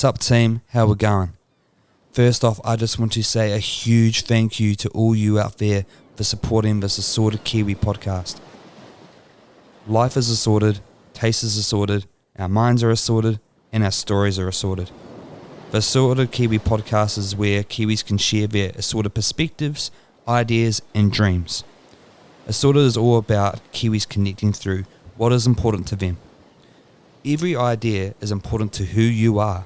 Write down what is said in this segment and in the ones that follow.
Sup team, how we going? First off, I just want to say a huge thank you to all you out there for supporting this Assorted Kiwi podcast. Life is assorted, taste is assorted, our minds are assorted, and our stories are assorted. The Assorted Kiwi podcast is where Kiwis can share their assorted perspectives, ideas, and dreams. Assorted is all about Kiwis connecting through what is important to them. Every idea is important to who you are.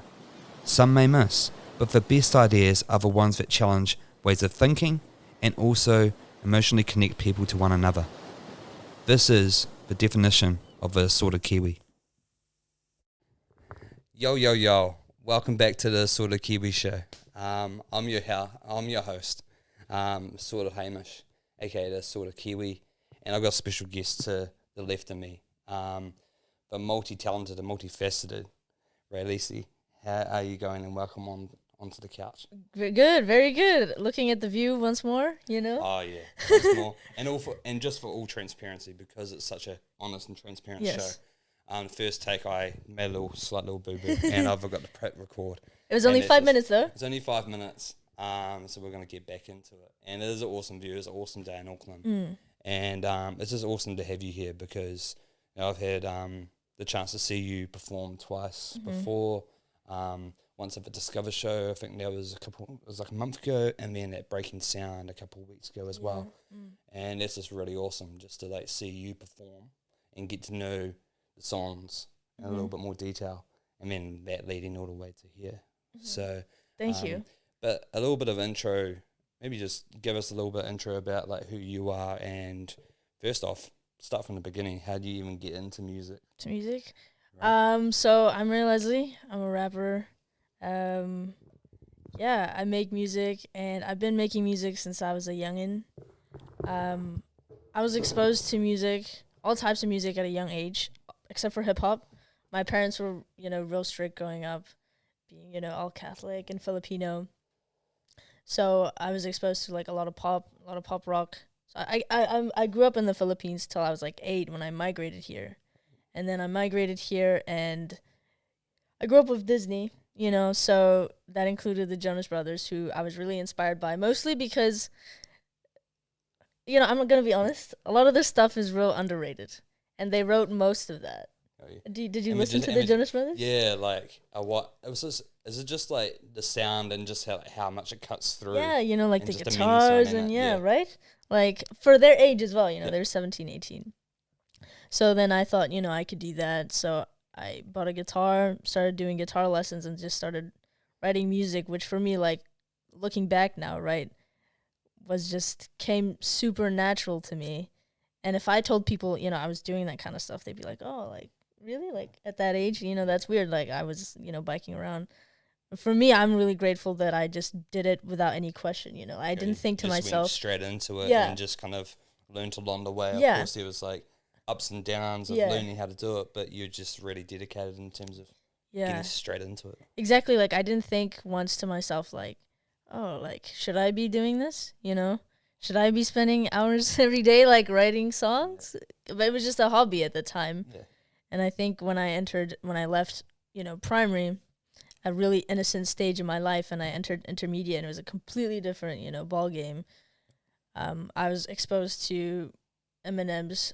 Some may miss, but the best ideas are the ones that challenge ways of thinking and also emotionally connect people to one another. This is the definition of the Assorted Kiwi. Yo. Welcome back to the Assorted Kiwi show. I'm your host, Assorted Hamish, aka the Assorted Kiwi, and I've got a special guest to the left of me, the multi-talented and multi-faceted Ray Lisi. How are you going? And welcome onto the couch. Good, very good. Looking at the view once more, you know. Oh yeah, once more, and just for all transparency, because it's such a honest and transparent show. First take, I made a slight little boo boo, and I've got to record. It was only 5 minutes though. It's only 5 minutes. So we're gonna get back into it, and it is an awesome view. It's an awesome day in Auckland, and it's just awesome to have you here because I've had the chance to see you perform twice before. Once at the Discover show, I think that was like a month ago, and then at Breaking Sound a couple of weeks ago as well. And it's just really awesome just to like see you perform and get to know the songs in a little bit more detail, and then that leading all the way to here. So thank you. But a little bit of intro, maybe just give us a little bit of intro about like who you are, and first off, start from the beginning. How do you even get into music? Right. So I'm Ray Leslie. I'm a rapper. I make music, and I've been making music since I was a youngin'. I was exposed to music, all types of music at a young age, except for hip hop. My parents were, real strict growing up, being, all Catholic and Filipino. So I was exposed to like a lot of pop rock. So I grew up in the Philippines till I was like 8 when I migrated here. And then I migrated here, and I grew up with Disney, so that included the Jonas Brothers, who I was really inspired by, mostly because, I'm going to be honest, a lot of this stuff is real underrated, and they wrote most of that. Oh, yeah. Did you listen to the Jonas Brothers? Yeah, like what? Is it just like the sound and just how much it cuts through? Yeah, like the guitars and right? Like for their age as well, they're 17, 18. So then I thought, I could do that. So I bought a guitar, started doing guitar lessons, and just started writing music, which for me, like, looking back now, right, came super natural to me. And if I told people, I was doing that kind of stuff, they'd be like, oh, like, really? Like, at that age? That's weird. Like, I was, biking around. For me, I'm really grateful that I just did it without any question, I didn't think to myself. Went straight into it and just kind of learned along the way. Of course, there was, like, ups and downs of learning how to do it, but you're just really dedicated in terms of getting straight into it. Exactly. Like, I didn't think once to myself, like, oh, like, should I be doing this? Should I be spending hours every day, like, writing songs? But it was just a hobby at the time. Yeah. And I think when I left, primary, a really innocent stage in my life, and I entered intermediate, and it was a completely different, ball game. I was exposed to Eminem's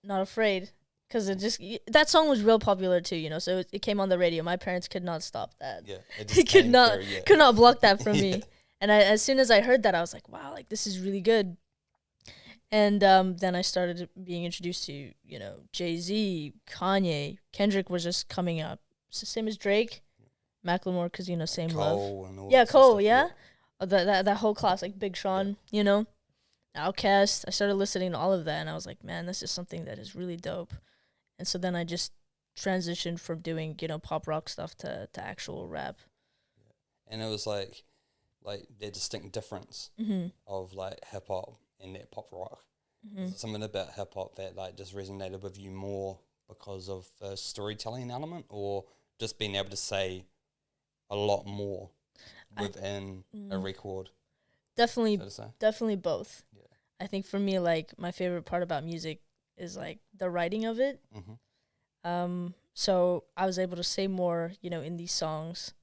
Not Afraid, because that song was real popular too, so it came on the radio. My parents could not stop that. Yeah, it could not block that from me. And as soon as I heard that, I was like, wow, like, this is really good. And then I started being introduced to, Jay-Z, Kanye, Kendrick was just coming up. So same as Drake, Macklemore, because, same Cole love. And all Cole, stuff, yeah. That whole class, like Big Sean, Outkast. I started listening to all of that, and I was like, man, this is something that is really dope. And so then I just transitioned from doing, pop rock stuff to actual rap. And it was like the distinct difference of like hip hop and that pop rock. Is it something about hip hop that like just resonated with you more because of the storytelling element, or just being able to say a lot more within a record? Definitely both. Yeah. I think for me, like, my favorite part about music is like the writing of it. So I was able to say more, in these songs.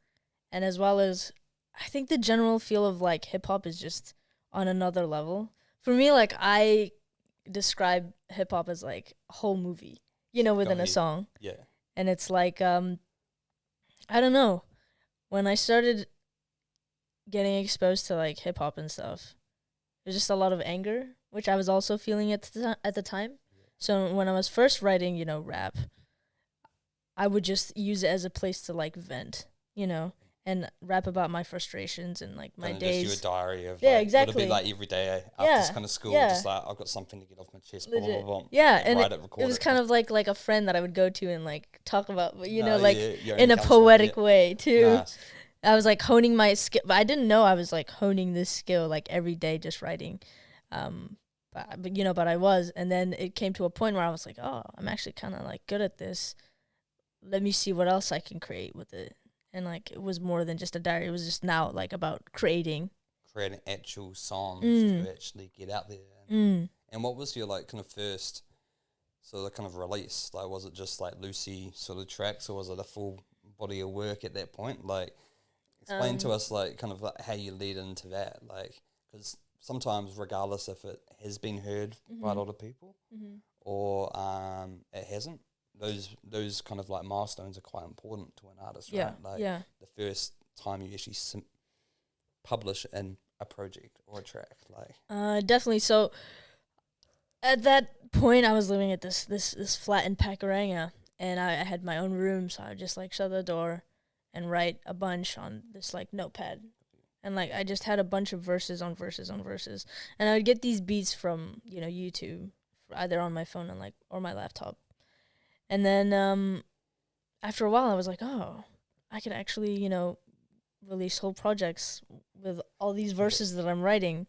And as well as, I think the general feel of, like, hip-hop is just on another level. For me, like, I describe hip-hop as, like, a whole movie, within a song. Yeah. And it's like, I don't know. When I started getting exposed to, like, hip-hop and stuff, there's just a lot of anger, which I was also feeling at the time. So when I was first writing, rap, I would just use it as a place to, like, vent, and rap about my frustrations and, like, my days. Just do a diary of, yeah, like, exactly. would it be like every day after kind of school, just like, I've got something to get off my chest, blah, blah, blah, Yeah, and write it record was kind of like a friend that I would go to and, like, talk about, like, your in own a poetic yeah. way, too. Nice. I was, like, honing my skill, but I didn't know I was, like, honing this skill, like, every day just writing. But I was, and then it came to a point where I was like, oh, I'm actually kind of, like, good at this. Let me see what else I can create with it. And, like, it was more than just a diary. It was just now, like, about creating Actual songs to actually get out there. And what was your, like, kind of first sort of kind of release? Like, was it just, like, loosey sort of tracks, or was it a full body of work at that point? Like, explain to us, like, kind of like how you lead into that. Like, because sometimes, regardless if it has been heard by a lot of people or it hasn't, those kind of, like, milestones are quite important to an artist, right? Like, the first time you actually publish a project or a track, like. Definitely. So at that point, I was living at this flat in Pakuranga, and I had my own room, so I would just, like, shut the door and write a bunch on this, like, notepad. And, like, I just had a bunch of verses on verses on verses. And I would get these beats from, YouTube, either on my phone and, like, or my laptop. And then after a while, I was like, oh, I could actually, release whole projects with all these verses that I'm writing.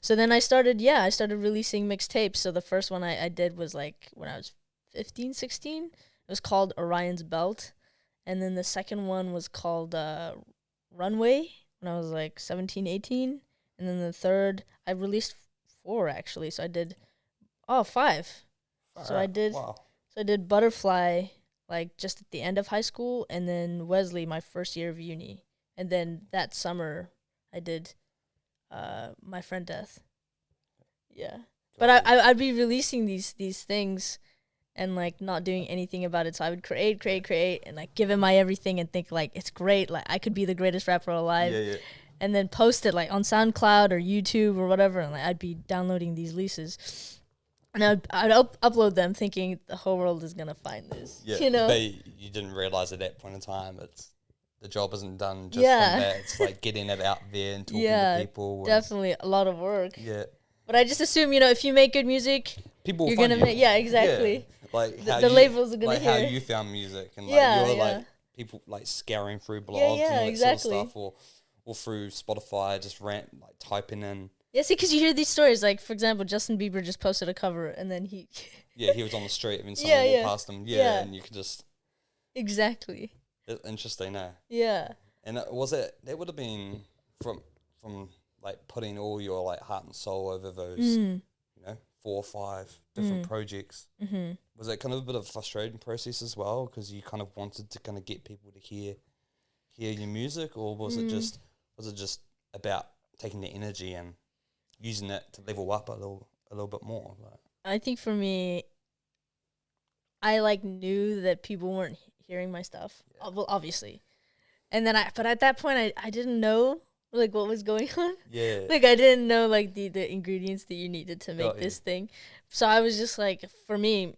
So then I started releasing mixtapes. So the first one I did was, like, when I was 15, 16. It was called Orion's Belt. And then the second one was called Runway when I was, like, 17, 18. And then the third, I released 4, actually. So I did, 5. So I did Butterfly, like, just at the end of high school, and then Wesley, my first year of uni. And then that summer, I did My Friend Death. Yeah. But I'd be releasing these things and, like, not doing anything about it. So I would create, and, like, give it my everything and think, like, it's great. Like, I could be the greatest rapper alive. Yeah. And then post it, like, on SoundCloud or YouTube or whatever. And, like, I'd be downloading these leases. And I'd upload them thinking the whole world is going to find this, But you didn't realize at that point in time the job isn't done just from that. It's, like, getting it out there and talking to people. Definitely a lot of work. Yeah. But I just assume, if you make good music, people you're going to make, exactly. Yeah. Like, the labels are going to hear. Like, how you found music. And, like, like, people, like, scouring through blogs and all that sort of stuff. Or through Spotify, just typing in. Yeah, see, because you hear these stories, like, for example, Justin Bieber just posted a cover, and then he... he was on the street, and someone walked past him, and you could just... Exactly. It's interesting, eh? Yeah. And that would have been from like, putting all your, like, heart and soul over those, 4 or 5 different projects. Mm-hmm. Was it kind of a bit of a frustrating process as well, because you kind of wanted to kind of get people to hear your music, or was it just about taking the energy and using it to level up a little bit more? Like, I think for me, I, like, knew that people weren't hearing my stuff. Well, obviously. And then but at that point, I didn't know, like, what was going on. Yeah. Like, I didn't know, like, the ingredients that you needed to make this thing. So I was just, like, for me,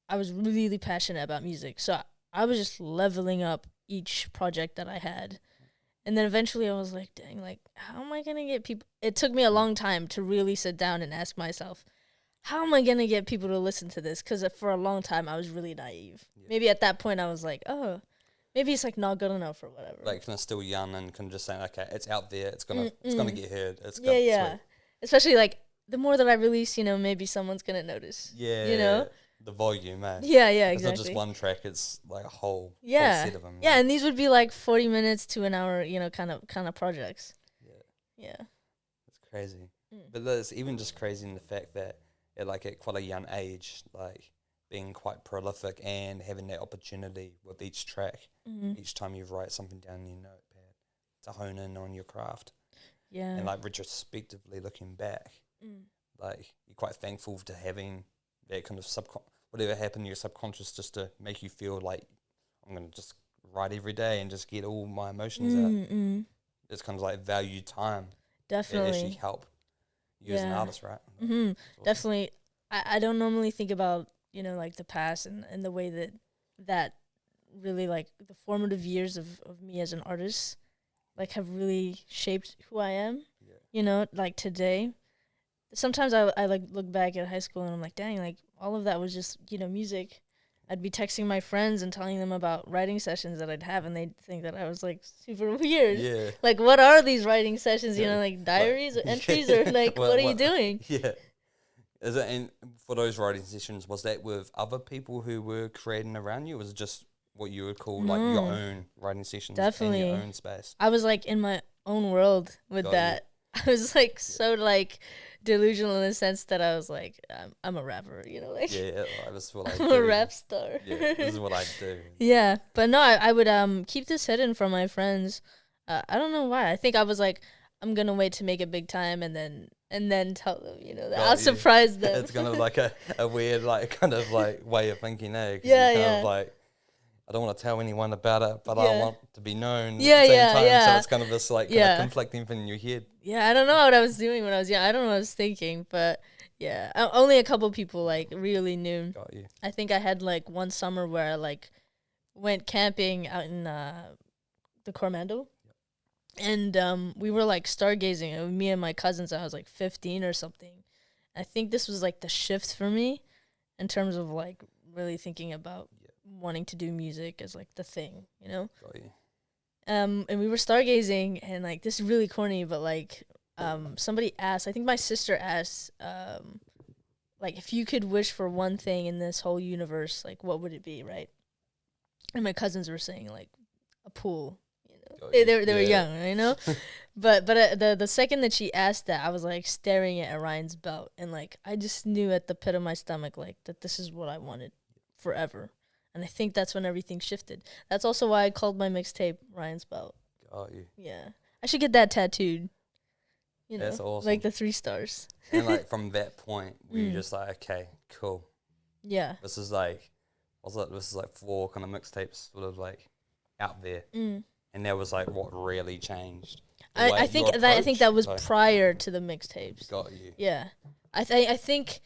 I was really passionate about music. So I was just leveling up each project that I had. And then eventually I was like, dang, like, how am I going to get people? It took me a long time to really sit down and ask myself, how am I going to get people to listen to this? Because for a long time I was really naive. Yeah. Maybe at that point I was like, oh, maybe it's, like, not good enough or whatever. Like, kind of still young and kind of just saying, okay, it's out there. It's gonna get heard. It's sweet. Especially, like, the more that I release, maybe someone's going to notice. Yeah. The volume, man. Yeah, exactly. It's not just one track, it's, like, a whole set of them. Yeah, and these would be, like, 40 minutes to an hour, kind of projects. Yeah. It's crazy. But it's even just crazy in the fact that at quite a young age, like, being quite prolific and having that opportunity with each track, each time you write something down in your notepad to hone in on your craft. Yeah. And like retrospectively looking back, like you're quite thankful to having that kind of whatever happened in your subconscious just to make you feel like I'm going to just write every day and just get all my emotions out. It's kind of like value time. Definitely. That actually help you as an artist, right? Awesome. Definitely. I don't normally think about, you know, like the past and the way that really like the formative years of me as an artist like have really shaped who I am. Yeah. You know, like today. Sometimes I like look back at high school and I'm like, dang, like all of that was just, you know, music. I'd be texting my friends and telling them about writing sessions that I'd have, and they'd think that I was like super weird. Yeah. Like, what are these writing sessions? You know, like diaries or entries, or like, what are you doing? Yeah. Is it? And for those writing sessions, was that with other people who were creating around you, or was it just what you would call like your own writing sessions? Definitely. In your own space? I was like in my own world with that. I was like so like delusional in the sense that I was like, I'm a rapper, you know, like this is what I'm a rap star. Yeah, this is what I do. Yeah, but no, I would keep this hidden from my friends. I don't know why. I think I was like, I'm gonna wait to make it big time and then tell them, you know, that I'll surprise them. It's kind of like a weird like kind of like way of thinking, eh? Yeah, kind of like, I don't want to tell anyone about it, but I want to be known at the same time. So it's kind of this like kind of conflicting thing in your head. Yeah, I don't know what I was doing when I was young. I don't know what I was thinking, but yeah, only a couple people like really knew. Got you. I think I had like one summer where I like went camping out in the Coromandel, and we were like stargazing. It was me and my cousins. I was like 15 or something. I think this was like the shift for me in terms of like really thinking about wanting to do music as like the thing, you know. Got you. And we were stargazing, and like this is really corny, but like somebody asked, I think my sister asked, like if you could wish for one thing in this whole universe, like what would it be, right? And my cousins were saying like a pool, you know. They were young, you know. but the second that she asked that, I was like staring at Ryan's belt, and like I just knew at the pit of my stomach like that this is what I wanted forever. And I think that's when everything shifted. That's also why I called my mixtape Ryan's Belt. Got you. Yeah. I should get that tattooed. You know, that's awesome. like the 3 stars. And like from that point, were you just like, okay, cool. Yeah. This is like, this is like 4 kind of mixtapes sort of like out there. And that was like what really changed. I think that was prior to the mixtapes. Got you. Yeah. I think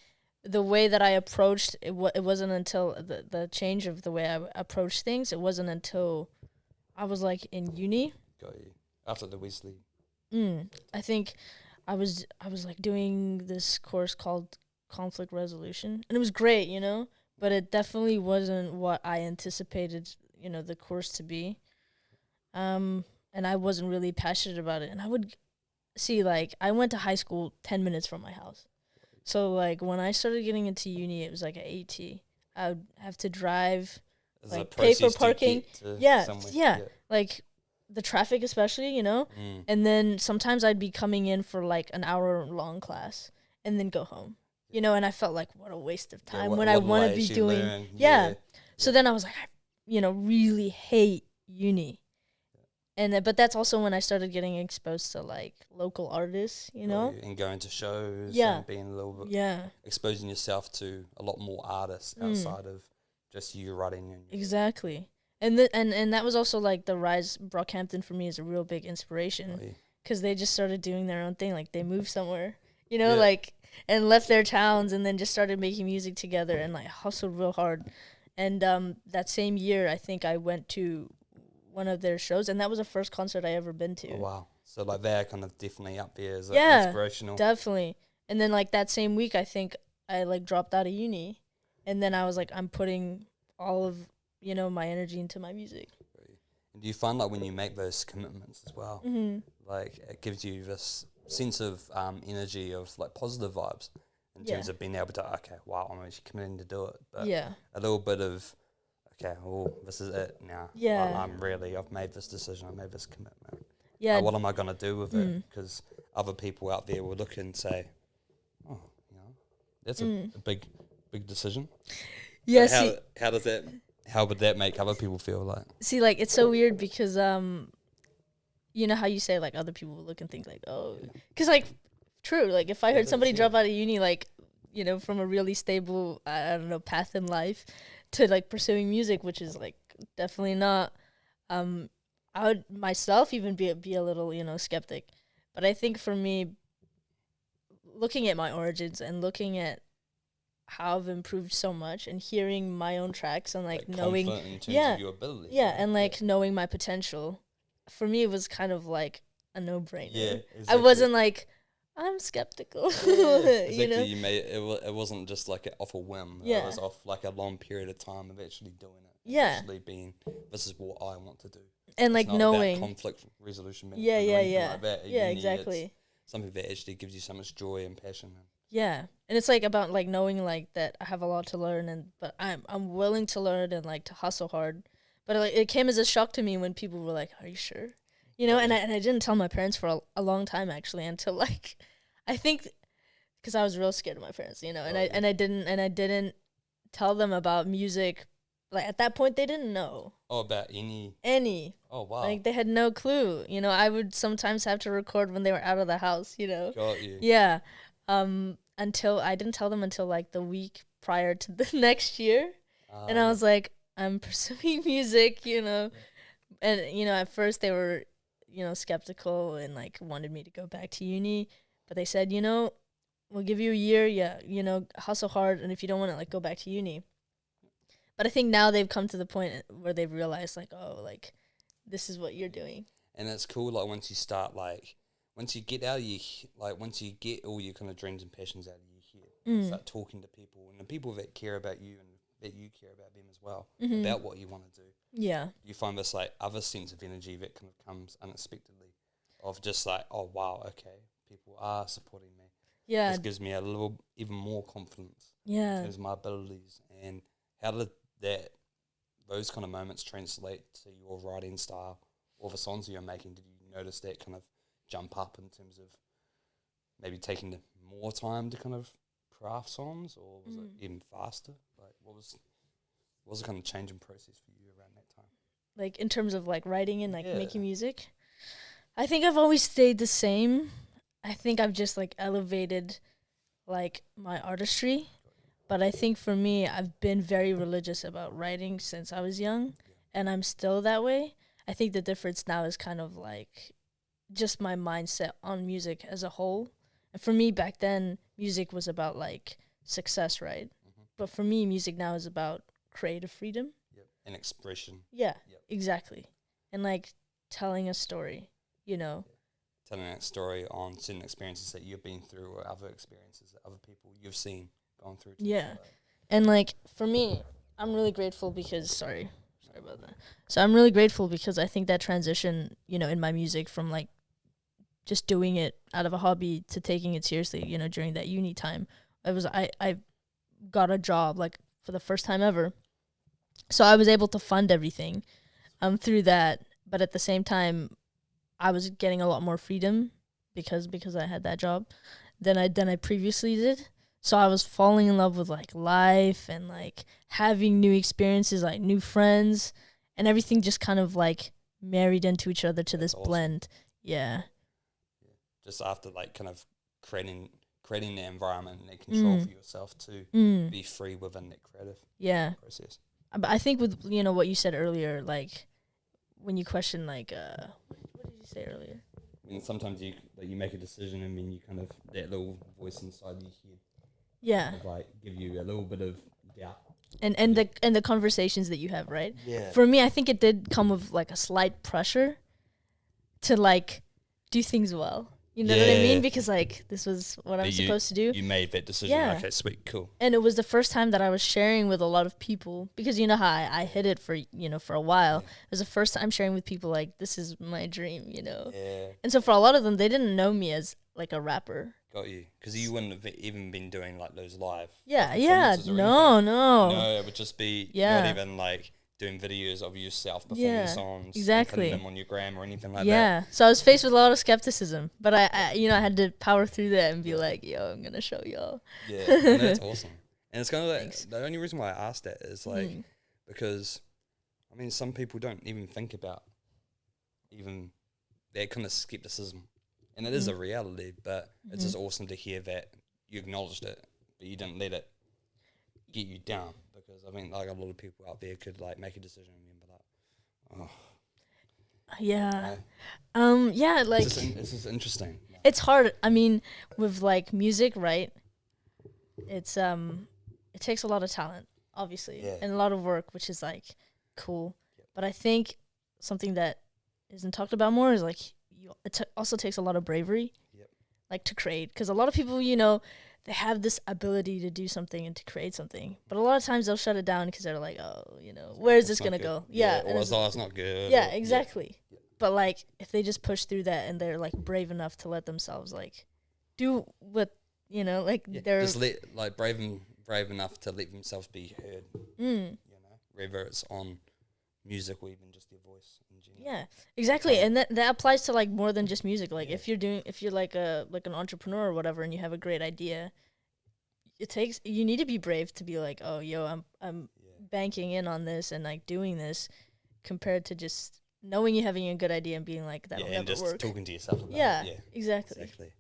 the way that I approached it, it wasn't until the change of the way I approached things. It wasn't until I was like in uni. Got you. After the Wesley. I think I was like doing this course called conflict resolution, and it was great, you know, but it definitely wasn't what I anticipated, you know, the course to be. And I wasn't really passionate about it. And I would see, like, I went to high school 10 minutes from my house. So, like, when I started getting into uni, it was like an AT. I would have to drive, like, pay for parking. Yeah. Like, the traffic especially, you know? And then sometimes I'd be coming in for, like, an hour-long class and then go home. You know, and I felt like, what a waste of time when I want to be doing... So then I was like, I, you know, really hate uni. And but that's also when I started getting exposed to like local artists, you know, and going to shows, and being a little bit, exposing yourself to a lot more artists outside of just you writing. Exactly, and and that was also like the rise. Brockhampton for me is a real big inspiration because they just started doing their own thing. Like they moved somewhere, you know, like and left their towns and then just started making music together and like hustled real hard. And that same year, I think I went to one of their shows, and that was the first concert I ever been to. Oh, wow. So, like, they're kind of definitely up there as inspirational. Definitely. And then, like, that same week, I think I, like, dropped out of uni, and then I was like, I'm putting all of, you know, my energy into my music. And do you find, like, when you make those commitments as well, like, it gives you this sense of energy of, like, positive vibes in terms of being able to, okay, wow, I'm actually committing to do it. But a little bit of, okay, well, this is it now. Yeah. I've made this decision. I made this commitment. Yeah. What am I going to do with it? Because other people out there will look and say, oh, you know, that's a big decision. Yeah, So how would that make other people feel like? see, like, it's so weird because, you know how you say, like, other people will look and think, like, oh, because, like, true, like, if I heard somebody drop out of uni, like, you know, from a really stable, I don't know, path in life to, like, pursuing music, which is, like, definitely not, I would myself even be a little, you know, skeptic. But I think for me, looking at my origins and looking at how I've improved so much and hearing my own tracks and, like, knowing, confident in terms of your ability. yeah, and, like, knowing my potential, for me, it was kind of like a no-brainer. Yeah, I wasn't like, I'm skeptical. Exactly. You know? You made it wasn't just like off a whim. Yeah. It was off like a long period of time of actually doing it. Yeah. Actually being, this is what I want to do. And, like, It's not knowing. about conflict resolution. Yeah, or yeah, anything yeah. Like that. Yeah, Uni, exactly. it's something that actually gives you so much joy and passion. Yeah. And it's, like, about, like, knowing, like, that I have a lot to learn, but I'm willing to learn and, like, to hustle hard. But, like, it came as a shock to me when people were like, are you sure? You know, and I didn't tell my parents for a long time, actually, until, like, I think because I was real scared of my parents, you know, and I didn't tell them about music. Like, at that point, they didn't know. Oh, about any. Oh, wow. Like, they had no clue. You know, I would sometimes have to record when they were out of the house, you know. Got you. Yeah. Until I didn't tell them until, like, the week prior to the next year. And I was like, I'm pursuing music, you know. And, you know, at first they were, you know, skeptical and, like, wanted me to go back to uni. But they said, you know, we'll give you a year. Yeah, you know, hustle hard. And if you don't want to, like, go back to uni. But I think now they've come to the point where they've realized, like, oh, like, this is what you're doing. And it's cool, like, once you start, like, once you get out of your, like, once you get all your kind of dreams and passions out of your head, start talking to people, and the people that care about you and that you care about them as well, about what you want to do. Yeah. You find this, like, other sense of energy that kind of comes unexpectedly, of just like, oh, wow, okay, people are supporting me. Yeah. This gives me a little, even more confidence in terms of my abilities. And how did those kind of moments translate to your writing style or the songs that you're making? Did you notice that kind of jump up in terms of maybe taking more time to kind of craft songs, or was it even faster? Like, what was the kind of changing process for you around that time? Like, in terms of, like, writing and, like, making music? I think I've always stayed the same. I think I've just, like, elevated, like, my artistry. But I think for me, I've been very religious about writing since I was young, and I'm still that way. I think the difference now is kind of, like, just my mindset on music as a whole. And for me, back then, music was about, like, success, right? But for me, music now is about creative freedom. And expression. Yeah, exactly. And, like, telling a story, you know. Telling that story on certain experiences that you've been through, or other experiences that other people you've seen gone through. Yeah. And, like, for me, I'm really grateful because, sorry about that. So I'm really grateful because I think that transition, you know, in my music from, like, just doing it out of a hobby to taking it seriously, you know, during that uni time, I got a job, like, for the first time ever. So I was able to fund everything through that. But at the same time, I was getting a lot more freedom because I had that job than I previously did. So I was falling in love with, like, life and, like, having new experiences, like, new friends, and everything just kind of, like, married into each other to this blend. Yeah. Just after, like, kind of creating the environment and the control for yourself to be free within that creative process. But I think with, you know, what you said earlier, like, when you question, like, what did you say earlier? I mean, sometimes you make a decision and then you kind of, that little voice inside your head, yeah, kind of, like, give you a little bit of doubt. And the conversations that you have, right? Yeah. For me, I think it did come with, like, a slight pressure to, like, do things well. You know what I mean? Because, like, this was what I'm supposed to do. You made that decision. Yeah. Okay, sweet, cool. And it was the first time that I was sharing with a lot of people, because you know how I hid it for, you know, for a while. It was the first time sharing with people, like, this is my dream, you know? Yeah. And so for a lot of them, they didn't know me as, like, a rapper. Got you. Because you wouldn't have even been doing, like, those live No. No, it would just be not even, like, doing videos of yourself performing songs, exactly, and putting them on your gram or anything like that. Yeah, so I was faced with a lot of skepticism, but I you know, I had to power through that and be like, yo, I'm gonna show y'all. Yeah, and that's awesome. And it's kind of like, Thanks. the only reason why I asked that is like, because, I mean, some people don't even think about even that kind of skepticism. And it is a reality, but it's just awesome to hear that you acknowledged it, but you didn't let it get you down. Because I mean, like a lot of people out there could like make a decision and be like, oh, Yeah. no. Yeah, like It's just interesting. it's hard. I mean, with like music, right? It's it takes a lot of talent, obviously, and a lot of work, which is like cool. But I think something that isn't talked about more is like it also takes a lot of bravery, like to create. Because a lot of people, you know, they have this ability to do something and to create something, but a lot of times they'll shut it down because they're like, oh, you know, where is this gonna go? Yeah, or it's not good. Yeah, exactly. Yeah. But like, if they just push through that and they're like brave enough to let themselves like do what, you know, like they're just like brave enough to let themselves be heard. You know, whether it's on music or even just their voice in general. Yeah, exactly. And that applies to like more than just music. Like if you're like an entrepreneur or whatever and you have a great idea, you need to be brave to be like, oh, yo, I'm banking in on this and like doing this, compared to just knowing you're having a good idea and being like, that'll never just work. talking to yourself about it. Yeah, exactly.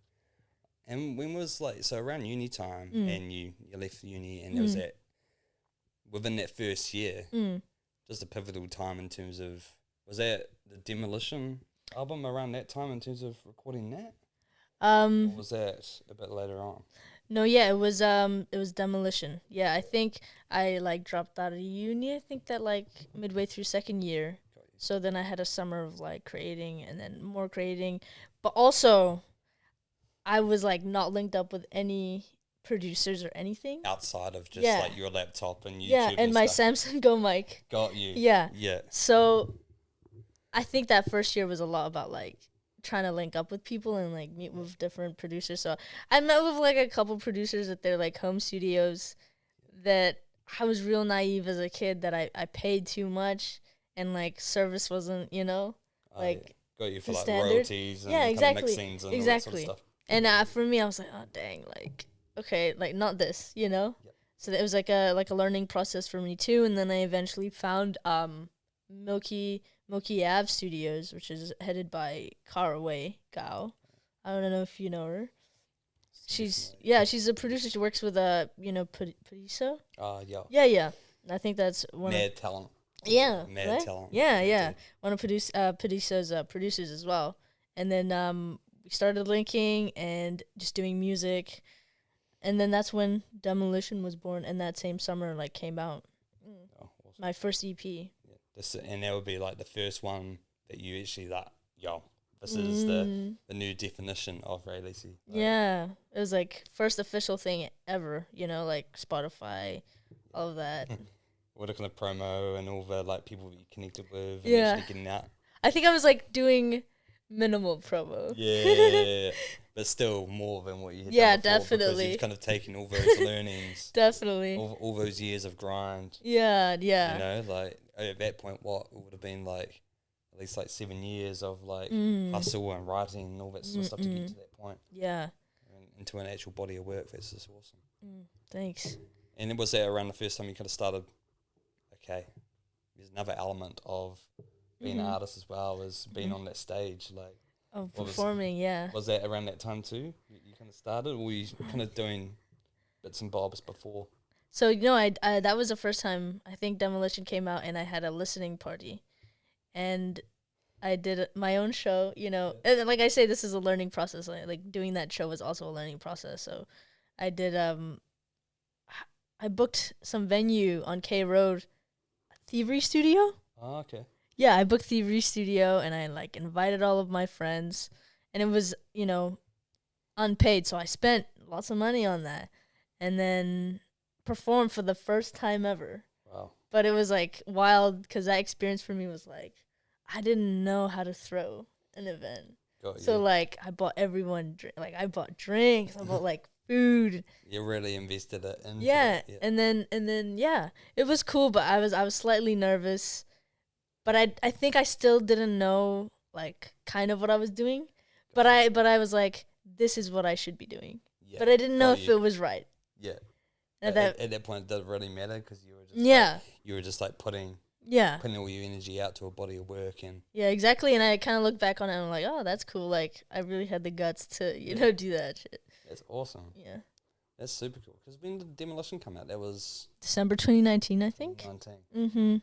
And when was like, so around uni time and you left uni and there was that, within that first year, just a pivotal time in terms of, was that the Demolition album around that time in terms of recording that? Or was that a bit later on? No, yeah, it was Demolition. Yeah, I think I like dropped out of uni. I think that like midway through second year. So then I had a summer of like creating and then more creating, but also I was like not linked up with any producers or anything outside of just like your laptop and YouTube. And my Samsung Go mic. Got you. Yeah. Yeah. So I think that first year was a lot about like trying to link up with people and like meet with different producers. So I met with like a couple producers at their like home studios that I was real naive as a kid that I paid too much and like service wasn't, you know, like got you for like standard royalties and exactly. mixings and all that sort of stuff. And for me, I was like, oh dang, like okay, like not this, you know. So it was like a learning process for me too. And then I eventually found Milky Ave Studios, which is headed by Caraway Gao. I don't know if you know her. She's a producer. She works with Padiso. Yeah. I think that's one Mad talent. Yeah, Mad talent. Yeah. One of Padiso's producers as well. And then we started linking and just doing music. And then that's when Demolition was born, and that same summer like came out. Awesome. My first EP. And that would be like the first one that you actually like, this is the new definition of Ray Lacey. Like, yeah, it was like first official thing ever, you know, like Spotify, all of that. What a kind of promo and all the like people that you connected with and actually getting out. I think I was like doing minimal promo. Yeah. But still more than what you had done before, definitely. Because you've kind of taken all those learnings. Definitely. All those years of grind. Yeah. You know, like at that point, what it would have been like at least like 7 years of like hustle and writing and all that sort of stuff to get to that point. Yeah. And into an actual body of work. That's just awesome. Thanks. And was that around the first time you kind of started, okay, there's another element of being an artist as well as being on that stage, like, of performing, Was that around that time too? You kind of started, or were you kind of doing bits and bobs before? So, you know, I that was the first time I think Demolition came out, and I had a listening party. And I did my own show, you know. And like I say, this is a learning process. Like doing that show was also a learning process. So I did, I booked some venue on K Road, Thievery Studio. Oh, okay. Yeah, I booked Thievery Studio, and I like invited all of my friends, and it was, you know, unpaid, so I spent lots of money on that, and then performed for the first time ever. Wow. But it was like wild because that experience for me was like, I didn't know how to throw an event. So like I bought everyone I bought drinks, I bought like food. You really invested it in. Yeah, and then it was cool, but I was slightly nervous. But I think I still didn't know like kind of what I was doing. But I was like, this is what I should be doing. Yeah. But I didn't know if it was right. Yeah. And at that point, did it really matter? Because you were just you were just like putting all your energy out to a body of work. And yeah, exactly. And I kind of look back on it and I'm like, oh, that's cool. Like, I really had the guts to, you know, do that shit. That's awesome. Yeah. That's super cool. Because when did Demolition come out? That was December 2019, I think. 2019. Mm-hmm.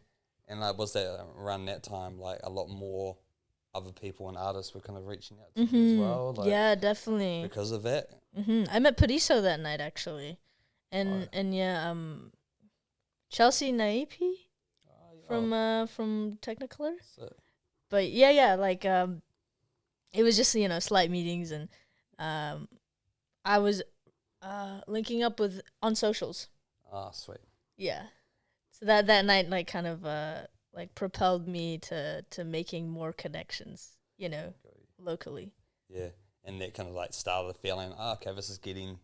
And like, was that around that time, like a lot more other people and artists were kind of reaching out to Mm-hmm. you as well? Like, yeah, definitely. Because of that? Mm-hmm. I met Pariso that night, actually. And Chelsea Naipi from Technicolor. But yeah, like it was just, you know, slight meetings, and I was linking up with on socials. Ah, sweet. Yeah. So that night like kind of like propelled me to making more connections, you know, locally. Yeah. And that kind of like started the feeling, okay, this is getting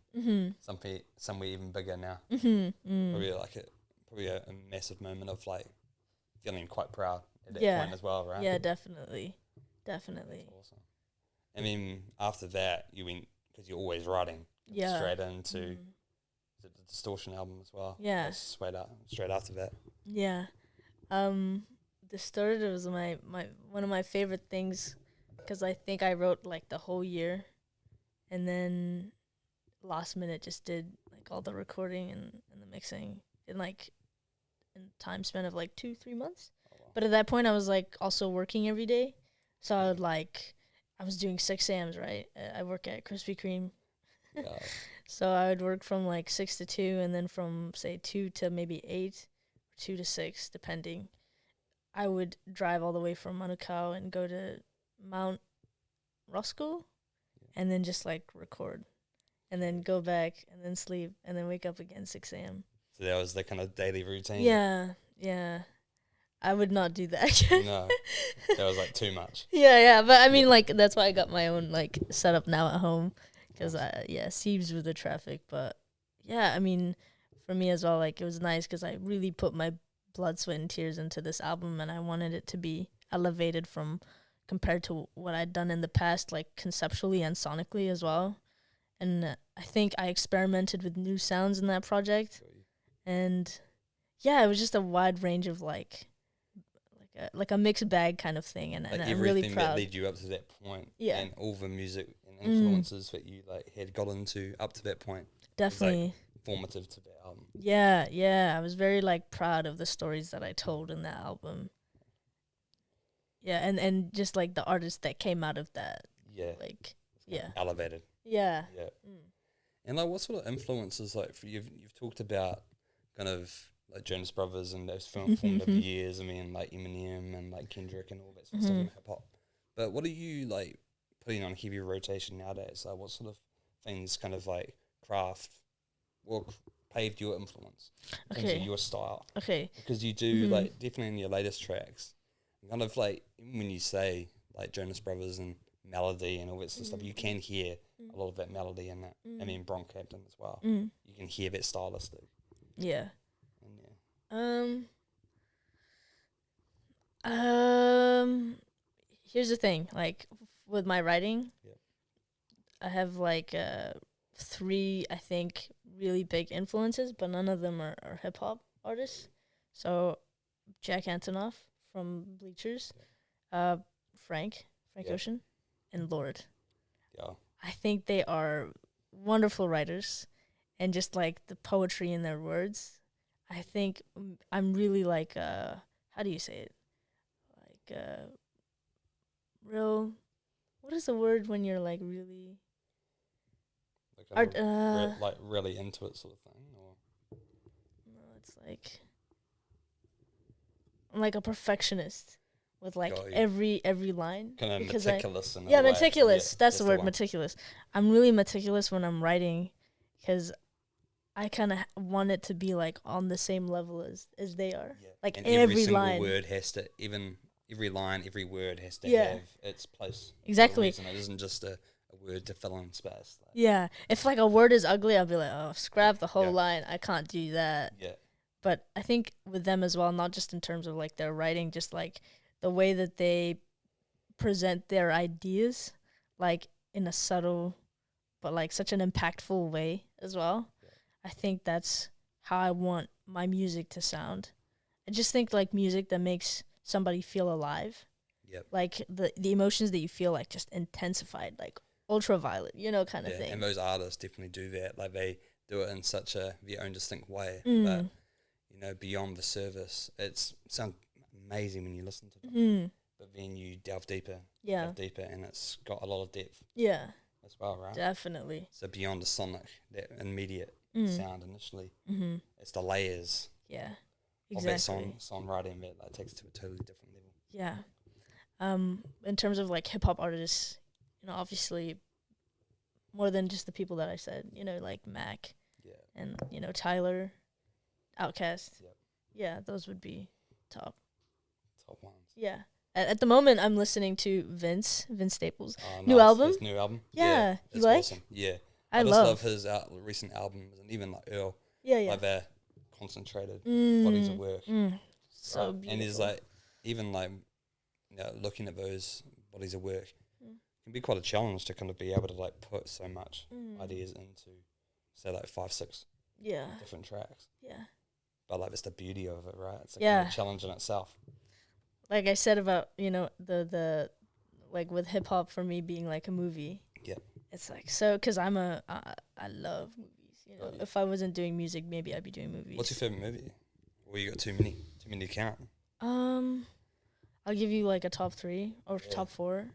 somewhere even bigger now. Probably a massive moment of like feeling quite proud at that point as well, right? Yeah, definitely. That's awesome. And then after that, you went, because you're always writing, straight into the Distortion album as well. Yeah. Straight after that. Yeah. Distorted was my one of my favorite things, because I think I wrote like the whole year, and then last minute just did like all the recording and the mixing in time span of like 2-3 months. Oh, wow. But at that point I was like also working every day, so I would I was doing 6 a.m.s, right? I work at Krispy Kreme. Yeah. So I would work from like 6 to 2, and then from say 2 to maybe 8, 2 to 6 depending. I would drive all the way from Manukau and go to Mount Roscoe, and then just like record, and then go back, and then sleep, and then wake up again 6 a.m. So that was the kind of daily routine. Yeah. I would not do that. No, that was like too much. Yeah, but I mean, like, that's why I got my own like setup now at home, because Siebes with the traffic. But yeah, I mean, for me as well, like, it was nice because I really put my blood, sweat, and tears into this album, and I wanted it to be elevated from compared to what I'd done in the past, like conceptually and sonically as well. And I think I experimented with new sounds in that project, and yeah, it was just a wide range of like a mixed bag kind of thing, and I'm really proud. Everything that led you up to that point, and all the music and influences that you like had got into up to that point, definitely formative to that album. Yeah, I was very like proud of the stories that I told in that album. Yeah, and just like the artists that came out of that. Yeah, like elevated. Yeah. And like, what sort of influences, like, for you've talked about kind of like Jonas Brothers and those formative years. I mean, like Eminem and like Kendrick and all that sort of stuff in hip hop. But what are you like putting on heavy rotation nowadays? Like, what sort of things kind of like craft or paved your influence in terms of your style? Okay. Because you do like definitely in your latest tracks, kind of like when you say like Jonas Brothers and melody and all that sort of stuff, you can hear a lot of that melody in that. I mean, Brockhampton as well. You can hear that stylistic. Yeah. Here's the thing, like with my writing, I have like 3, I think, really big influences, but none of them are hip hop artists. So Jack Antonoff from Bleachers, Frank Ocean, and Lord. Yeah. I think they are wonderful writers, and just like the poetry in their words. I think I'm really like how do you say it? Like real. What is the word when you're like really? Like really into it, sort of thing, or? No, it's like I'm like a perfectionist with like every line. Kind of meticulous. Meticulous. That's the word, meticulous. I'm really meticulous when I'm writing, because I kind of want it to be like on the same level as they are. Yeah. Like, and every line. Word has to, every line, every word has to have its place. Exactly. It isn't just a word to fill in space. Like. Yeah. If like a word is ugly, I'll be like, oh, scrap the whole line. I can't do that. Yeah. But I think with them as well, not just in terms of like their writing, just like the way that they present their ideas, like in a subtle, but like such an impactful way as well. I think that's how I want my music to sound. I just think like music that makes somebody feel alive. Yep. Like the emotions that you feel like just intensified, like ultraviolet, kind of thing. And those artists definitely do that. Like they do it in such their own distinct way. Mm. But beyond the surface, it sounds amazing when you listen to them. Mm. But then you delve deeper, and it's got a lot of depth. Yeah. As well, right? Definitely. So beyond the sonic, that immediate sound initially, it's the layers. Yeah. Exactly. Of that songwriting that like takes it to a totally different level. Yeah. In terms of like hip hop artists, obviously more than just the people that I said, like Mac, and Tyler, Outkast. Yep. Yeah, those would be top ones. Yeah. At the moment, I'm listening to Vince Staples' Nice. new album. His new album. Yeah, you it's like? Awesome. Yeah, I just love his recent albums, and even like Earl. Yeah. Like they're concentrated bodies of work. So beautiful. And there's like even like looking at those bodies of work can be quite a challenge to kind of be able to like put so much ideas into say like 5-6 different tracks. Yeah. But like that's the beauty of it, right? It's like kind of a challenge in itself. Like I said about the like with hip hop for me being like a movie. Yep. It's like so because I love movies. If I wasn't doing music, maybe I'd be doing movies. What's your favorite movie? Well, you got too many to count. I'll give you like a top 3 or top 4.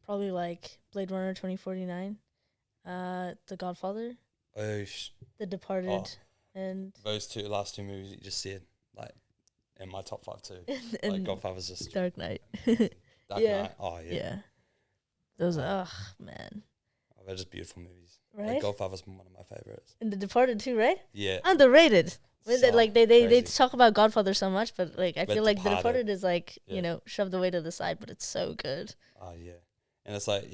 Probably like Blade Runner 2049, The Godfather, The Departed, and those last two movies you just said, like in my top 5 too. and like Godfather's just Dark Knight. Dark Knight. Oh yeah. Yeah. Those man. Oh, they're just beautiful movies. Right? Like Godfather's one of my favorites. And The Departed too, right? Yeah. Underrated. They Crazy. talk about Godfather so much, but like I feel like The Departed. Departed is like shoved away to the side, but it's so good. Oh yeah. And it's like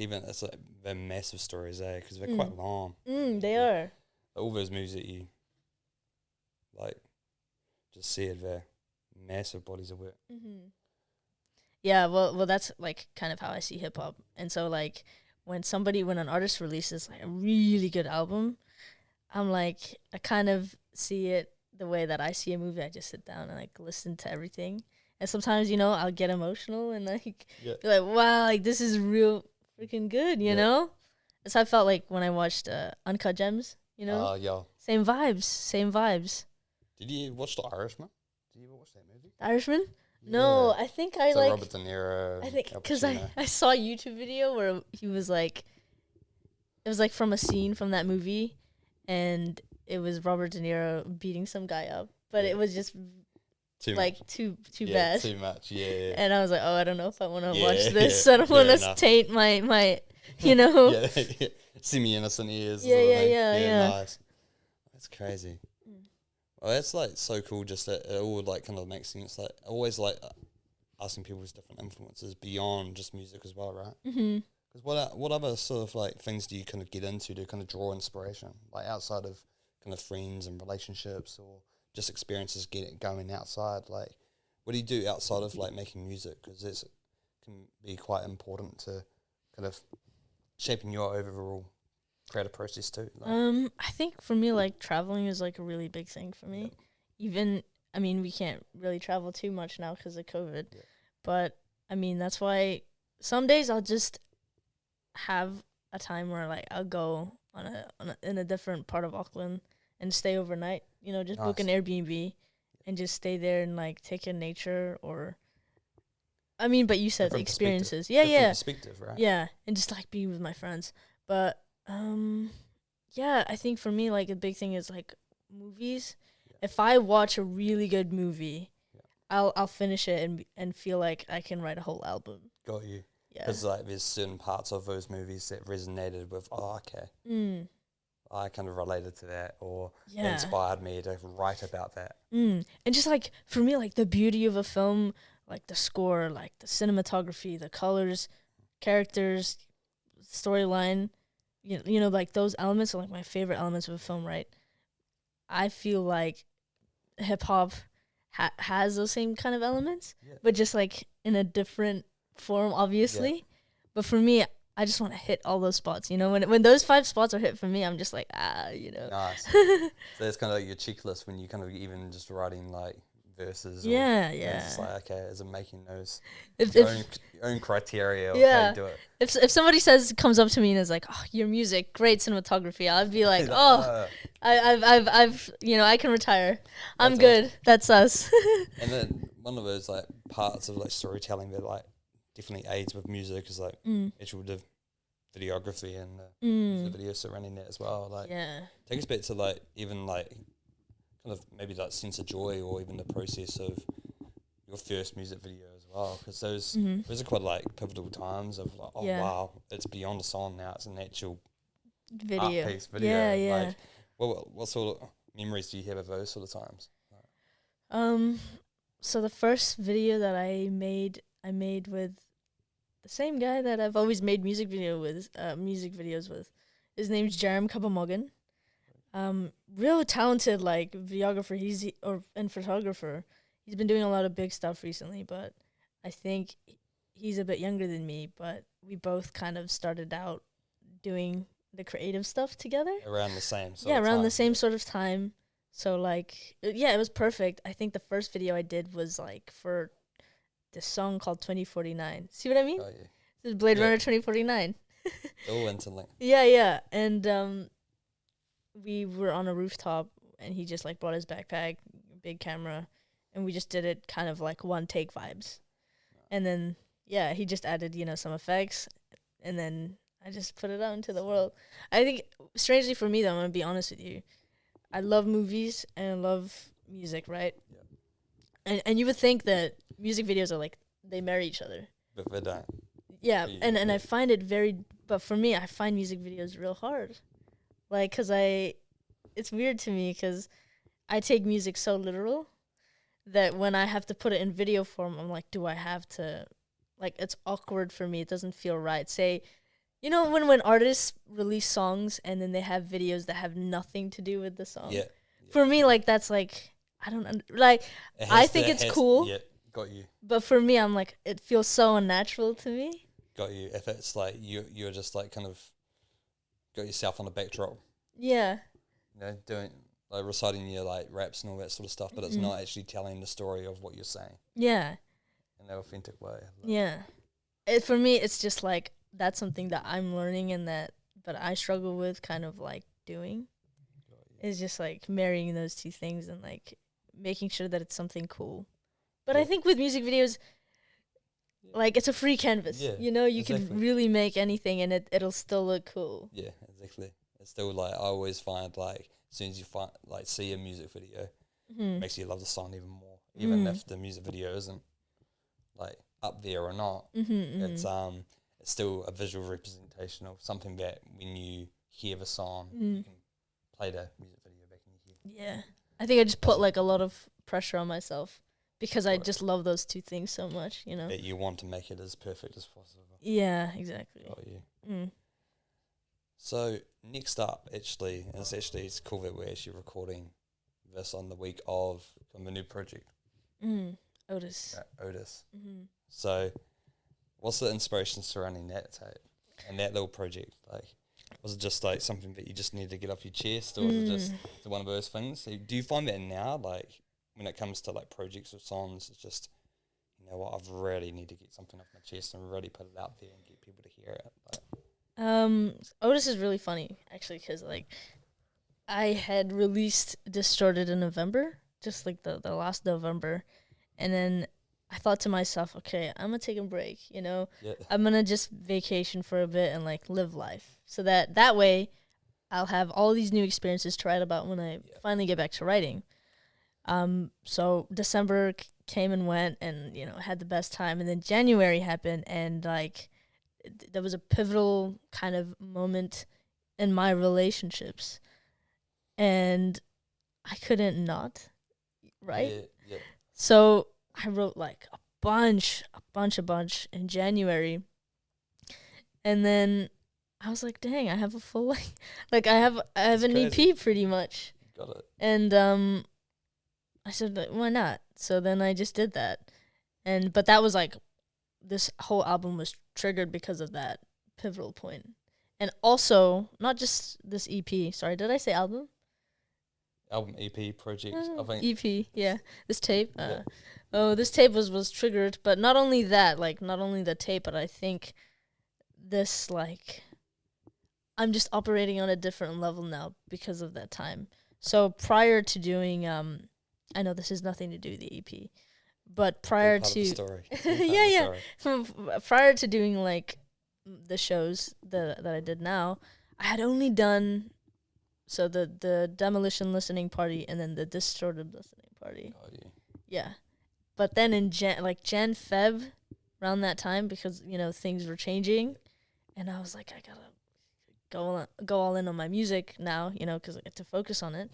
they're massive stories, because they're quite long. They are. All those movies that you like just said, they're massive bodies of work. Yeah, well, that's like kind of how I see hip hop, and so like when an artist releases like a really good album, I'm like I kind of see it the way that I see a movie. I just sit down and like listen to everything. And sometimes, I'll get emotional and like be like, wow, like this is real freaking good, you know? That's how I felt like when I watched Uncut Gems, Same vibes. Did you watch The Irishman? Did you ever watch that movie? The Irishman? No, I think I like Robert De Niro. I think because I saw a YouTube video where he was like, it was like from a scene from that movie, and it was Robert De Niro beating some guy up, but it was just too bad. Too much, yeah. And I was like, oh, I don't know if I want to watch this. I don't want to taint my See me innocent ears. Yeah. Nice. That's crazy. Well, that's like so cool. Just that it all like kind of makes sense. Like I always like asking people's different influences beyond just music as well, right? Because what other sort of like things do you kind of get into to kind of draw inspiration, like outside of kind of friends and relationships or just experiences going outside? Like, what do you do outside of like making music? Because it can be quite important to kind of shaping your overall creative process too. Like. I think for me, like traveling is like a really big thing for me. Even, I mean, we can't really travel too much now because of COVID, but I mean that's why some days I'll just have a time where like I'll go in a different part of Auckland and stay overnight. Just book an Airbnb and just stay there and like take in nature or. I mean, but you said the experiences. Yeah. Perspective, right? Yeah, and just like be with my friends. But I think for me like a big thing is like movies. If I watch a really good movie, I'll finish it and feel like I can write a whole album. Got you. Yeah. Because like there's certain parts of those movies that resonated with. Oh, okay. I kind of related to that, or it inspired me to write about that. And just like for me, like the beauty of a film, like the score, like the cinematography, the colors, characters, storyline, like those elements are like my favorite elements of a film, right? I feel like hip hop has those same kind of elements, but just like in a different form, obviously. But for me, I just want to hit all those spots. You know, when those 5 spots are hit for me, I'm just like, you know. Nice. So that's kind of like your checklist when you kind of even just writing like verses. Yeah, or, yeah. It's just like, okay, is it making those If your own criteria of how you do it? If somebody comes up to me and is like, "Oh, your music, great cinematography," I'd be like, "Oh, I've you know, I can retire. I'm good. Awesome. That's us." And then one of those like parts of like storytelling that like definitely aids with music is like actual videography and the video surrounding that as well. Like, take us back to like even like kind of maybe that sense of joy or even the process of your first music video as well, because those are quite like pivotal times of like, wow, it's beyond a song now, it's an actual art piece video. Like, what sort of memories do you have of those sort of times? So the first video that I made with the same guy that I've always made music videos with. His name's Jerem Kabamogan. Real talented like videographer and photographer. He's been doing a lot of big stuff recently, but I think he's a bit younger than me, but we both kind of started out doing the creative stuff together. Around the same sort of time. So like, it was perfect. I think the first video I did was like for this song called 2049. See what I mean? Oh, yeah. This is Blade Runner 2049. All interlinked. Yeah. And we were on a rooftop, and he just like brought his backpack, big camera, and we just did it kind of like one take vibes. And then he just added, you know, some effects, and then I just put it out into the world. I think strangely for me though, I'm gonna be honest with you, I love movies and I love music, right? Yeah. And you would think that music videos are like they marry each other, but they don't. Yeah, and I find it but for me, I find music videos real hard. Like, it's weird to me because I take music so literal that when I have to put it in video form, I'm like, do I have to, like, it's awkward for me. It doesn't feel right. Say, you know, when artists release songs and then they have videos that have nothing to do with the song. Yeah. For me, like, that's like, I don't, I think it's cool. Yeah, got you. But for me, I'm like, it feels so unnatural to me. Got you. If it's like, you're just like kind of got yourself on a backdrop. Yeah. You know, doing, like reciting your like raps and all that sort of stuff, but it's not actually telling the story of what you're saying. Yeah. In that authentic way. Yeah. For me, it's just like, that's something that I'm learning but I struggle with kind of like doing. Is just like marrying those two things and like making sure that it's something cool. But I think with music videos, like it's a free canvas. Yeah, you know, you can really make anything and it'll still look cool. Yeah, exactly. It's still like, I always find like, as soon as you see a music video, it makes you love the song even more. Even if the music video isn't like up there or not, it's still a visual representation of something that when you hear the song, you can play the music video back in your head. Yeah. I think I just put like a lot of pressure on myself because I just love those two things so much, you know. That you want to make it as perfect as possible. Yeah, exactly. Oh, yeah. So next up, it's cool that we're actually recording this on the week of a new project. Otis. Otis. So what's the inspiration surrounding that tape and that little project? Like, was it just like something that you just needed to get off your chest, or was it just one of those things? So do you find that now, like when it comes to like projects or songs, it's just, you know what, I really need to get something off my chest and really put it out there and get people to hear it? Like, Otis is really funny actually, because like I had released Distorted in November, just like the last November, and then I thought to myself, okay, I'm gonna take a break, you know. I'm gonna just vacation for a bit and like live life, so that way I'll have all these new experiences to write about when I finally get back to writing. So December came and went, and you know, had the best time, and then January happened, and like there was a pivotal kind of moment in my relationships, and I couldn't not, right? Yeah. So I wrote like a bunch in January, and then I was like, dang, I have a full like I have an EP pretty much. Got it. And I said, like, why not? So then I just did that, but that was like, this whole album was triggered because of that pivotal point. And also, not just this EP. Sorry, did I say album? Album, EP, project. I think EP, yeah. This tape. Yeah. This tape was triggered, but not only that, like not only the tape, but I think this like I'm just operating on a different level now because of that time. So prior to doing I know this has nothing to do with the EP, but prior part to of the story. yeah. Prior to doing like the shows that I did now, I had only done the Demolition listening party and then the Distorted listening party. Oh, yeah. Yeah. But then in Jan Feb, around that time, because, things were changing, and I was like, I gotta go all in on my music now, because I get to focus on it.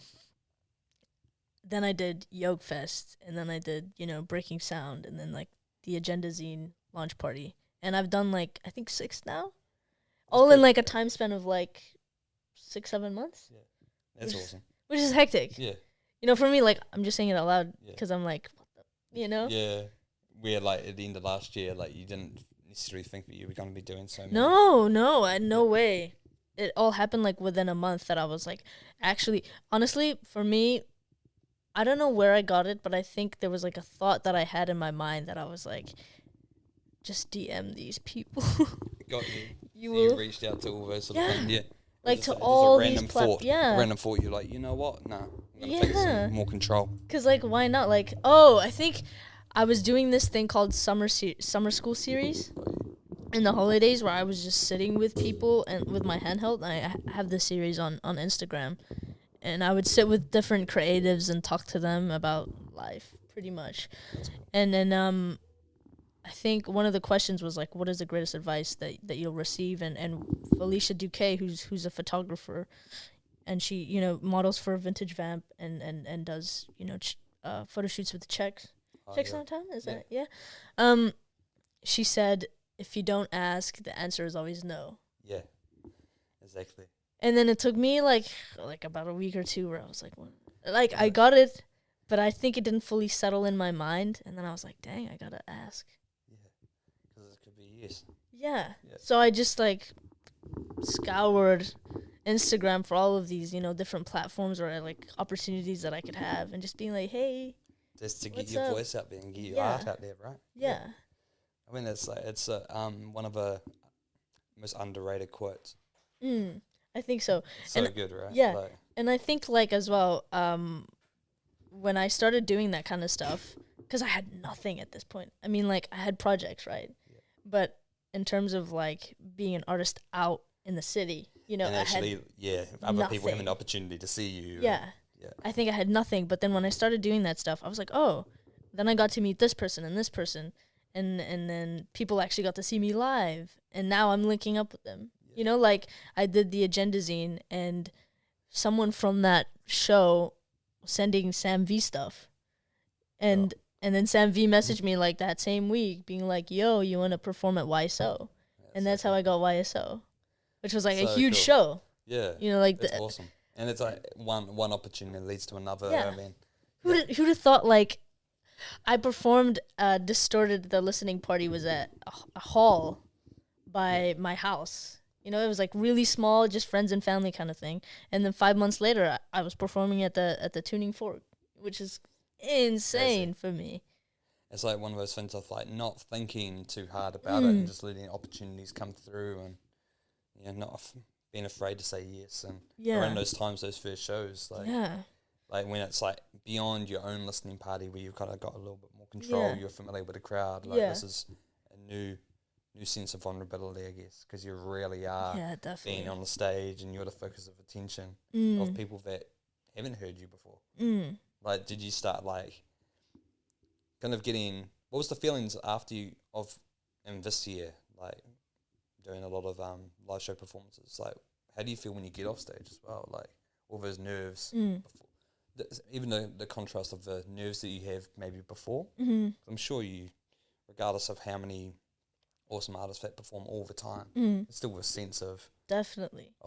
Then I did Yoke Fest, and then I did, Breaking Sound, and then, like, the Agenda Zine launch party. And I've done, like, I think 6 now. All in, like, a time span of, like, 6-7 months. Yeah. That's awesome. Which is hectic. Yeah. For me, like, I'm just saying it out loud because I'm like, Yeah. Where, like, at the end of last year, like, you didn't necessarily think that you were going to be doing so much. No, I had no way. It all happened, like, within a month that I was, like, actually, honestly, for me, I don't know where I got it, but I think there was, like, a thought that I had in my mind that I was, like, just DM these people. Got you. You reached out to all those sort of things, yeah. Like, to all these a random thought, you're like, you know what? Nah, I'm going to take some more control. Because, like, why not? Like, I think I was doing this thing called summer school series in the holidays where I was just sitting with people and with my handheld. I have this series on Instagram. And I would sit with different creatives and talk to them about life, pretty much. And then I think one of the questions was, like, what is the greatest advice that you'll receive? And Felicia Duque, who's a photographer, and she, models for Vintage Vamp and does, photo shoots with Checks. Checks on time? Is that? Yeah. She said, if you don't ask, the answer is always no. Yeah, exactly. And then it took me, like about a week or two where I was like, what? Like, I got it, but I think it didn't fully settle in my mind. And then I was like, dang, I got to ask. Yeah, because it could be yes. Yeah. So I just, like, scoured Instagram for all of these, different platforms or, like, opportunities that I could have. And just being like, hey, just to get your voice out there and get your art out there, right? Yeah. I mean, it's one of the most underrated quotes. I think so. So good, right? Yeah. And I think, like, as well, when I started doing that kind of stuff, because I had nothing at this point. I mean, like, I had projects, right? Yeah. But in terms of, like, being an artist out in the city, and actually, other people have an opportunity to see you. Yeah. I think I had nothing. But then when I started doing that stuff, I was like, oh, then I got to meet this person and this person. And then people actually got to see me live. And now I'm linking up with them. Yeah. Like, I did the Agenda Zine, and someone from that show sending Sam V stuff. And then Sam V messaged me, like, that same week, being like, yo, you want to perform at YSO? And that's how I got YSO, which was, like, a huge show. Yeah. Like, that's awesome. And it's like one opportunity leads to another. Yeah. I mean, who'd have thought, like, I performed Distorted, the listening party was at a hall by my house. It was, like, really small, just friends and family kind of thing. And then 5 months later, I was performing at the Tuning Fork, which is insane for me. It's like one of those things of, like, not thinking too hard about it and just letting opportunities come through and not being afraid to say yes. And around those times, those first shows, like when it's, like, beyond your own listening party where you've kind of got a little bit more control, you're familiar with the crowd. Like, this is a new sense of vulnerability, I guess, because you really are being on the stage and you're the focus of attention of people that haven't heard you before. Like, did you start, like, kind of getting, what was the feelings after you in this year, like, doing a lot of live show performances? Like, how do you feel when you get off stage as well? Like, all those nerves, even the contrast of the nerves that you have maybe before. I'm sure you, regardless of how many awesome artists that perform all the time, it's still a sense of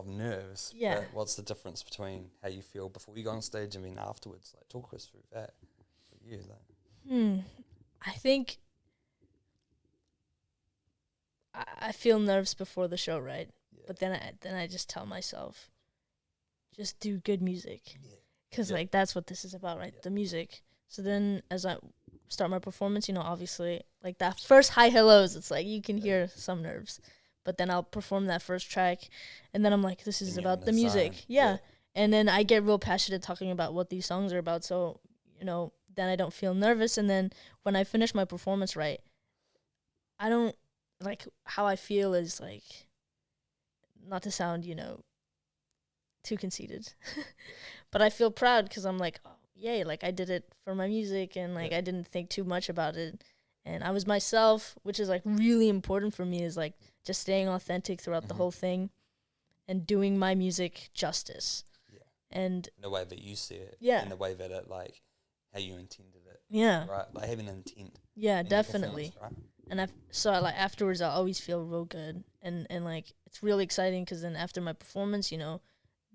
nerves. Yeah. But what's the difference between how you feel before you go on stage and then afterwards? Like, talk us through that for you. Like, I think I feel nerves before the show, right? Yeah. But then I just tell myself, just do good music. Yeah. Because, Yeah. like, that's what this is about, right? Yeah. The music. So then as I start my performance, obviously, like, that first high hellos, it's like you can hear some nerves. But then I'll perform that first track, and then I'm like, this is And you're in about the the music. zone. Yeah. And then I get real passionate talking about what these songs are about. So, then I don't feel nervous. And then when I finish my performance, right, I don't, like, how I feel is, like, not to sound, too conceited. But I feel proud because I'm like, oh, yay, like, I did it for my music, and, like, I didn't think too much about it. And I was myself, which is, like, really important for me, is, like, just staying authentic throughout the whole thing and doing my music justice. Yeah. And in the way that you see it. Yeah. In the way that it, like, how you intended it. yeah, Right? Like, having an intent. yeah, in your definitely. performance, Right? And like, afterwards, I always feel real good. And like, it's really exciting because then after my performance,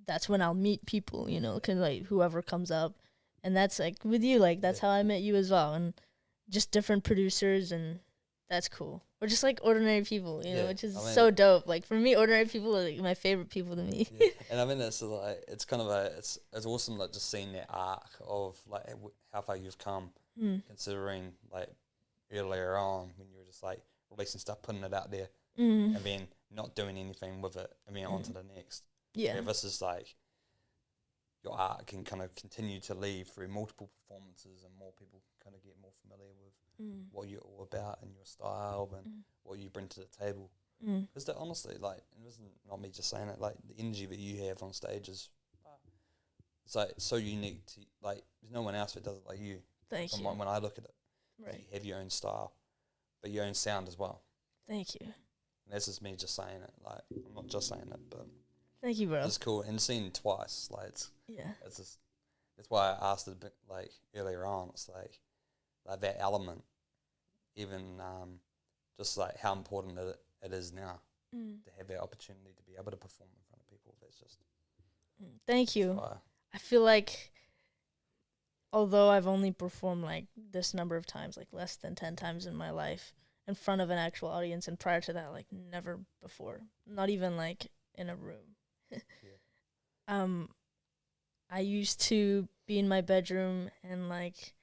that's when I'll meet people, cause, like, whoever comes up. And that's, like, with you, like, that's how I met you as well. And just different producers, and that's cool. Or just, like, ordinary people, which is so dope. Like, for me, ordinary people are, like, my favorite people to meet. Yeah. And I mean, it's like, it's kind of it's awesome, like, just seeing that arc of, like, how far you've come, considering, like, earlier on when you were just, like, releasing stuff, putting it out there, and then not doing anything with it, and then on to the next. Yeah. This is, like, your art can kind of continue to leave through multiple performances, and more people kind of get more familiar with what you're all about and your style and what you bring to the table. Because honestly, like, and this is not me just saying it, like, the energy that you have on stage is, it's, like, so unique to, like, there's no one else that does it like you. Thank you. When I look at it, Right. you have your own style, but your own sound as well. Thank you. And this is me just saying it, like, I'm not just saying it, but Thank you, bro. it's cool. And seeing it twice, like, it's just, that's why I asked it a bit, like, earlier on. It's like that element, even just, like, how important it is now to have that opportunity to be able to perform in front of people. That's just Thank you. fire. I feel like, although I've only performed, like, this number of times, like, less than 10 times in my life, in front of an actual audience, and prior to that, like, never before, not even, like, in a room. I used to be in my bedroom and, like,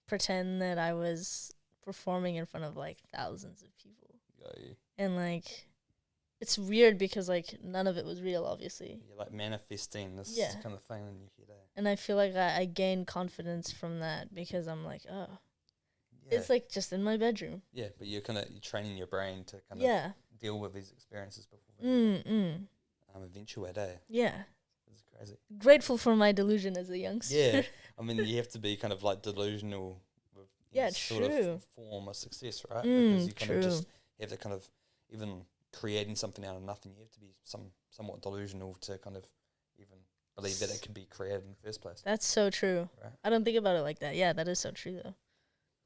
pretend that I was performing in front of, like, thousands of people. Yeah. And, like, it's weird because, like, none of it was real, obviously. You're, like, manifesting this kind of thing in your head. And I feel like I gained confidence from that because I'm like, oh, Yeah. it's, like, just in my bedroom. Yeah, but you're training your brain to kind of deal with these experiences before they eventuate, Yeah. It's crazy. Grateful for my delusion as a youngster. Yeah, I mean, you have to be kind of, like, delusional with sort of form of success, right? Because you kind of just have to kind of, even creating something out of nothing, you have to be somewhat delusional to kind of even believe that it could be created in the first place. That's so true. Right? I don't think about it like that. Yeah, that is so true, though.